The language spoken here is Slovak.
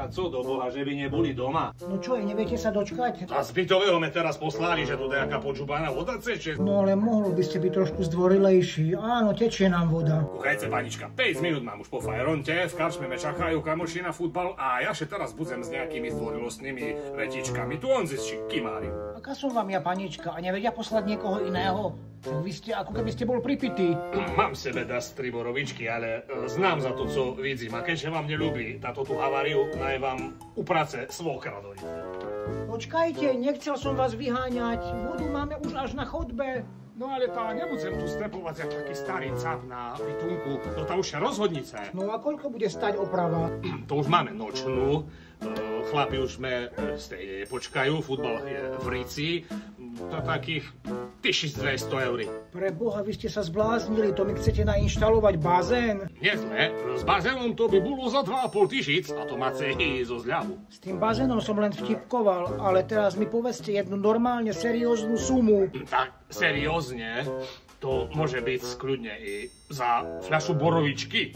A co do Boha, že by neboli doma? No čo, neviete sa dočkať? A z bytového me teraz poslali, že tu nejaká počúbaná voda teče. No ale mohol by ste byť trošku zdvorilejší. Áno, tečie nám voda. Kuchajce, panička, 5 minút mám už po fajronte, v karčme me čakajú kamoši na futbal a ja še teraz budem s nejakými zdvorilostnými vetičkami. Tu on zisči, kimári. Aká som vám ja, panička, a nevedia poslať niekoho iného? Vy ste, ako keby ste bol pripitý. Mám sebe dať 3 borovičky, ale znám za to, co vidím. A keďže vám nelúbi táto tú haváriu, naj vám uprace svokra dojde. Počkajte, nechcel som vás vyháňať. Vodu máme už až na chodbe. No ale tá, nebudem tu stepovať jak taký starý cap na bytunku. To tá už je rozhodnice. No a koľko bude stať oprava? To už máme nočnú. Chlapi už sme z tej počkajú, futbal je v Ríci. To takých 1200 eur. Pre Boha, vy ste sa zbláznili, to mi chcete nainštalovať bazén? Nie sme, s bazénom to by bolo za 2500 a to máte i zo zľavu. S tým bazénom som len vtipkoval, ale teraz mi povedzte jednu normálne serióznu sumu. Tak seriózne, to môže byť skľudne i za fľašu borovičky.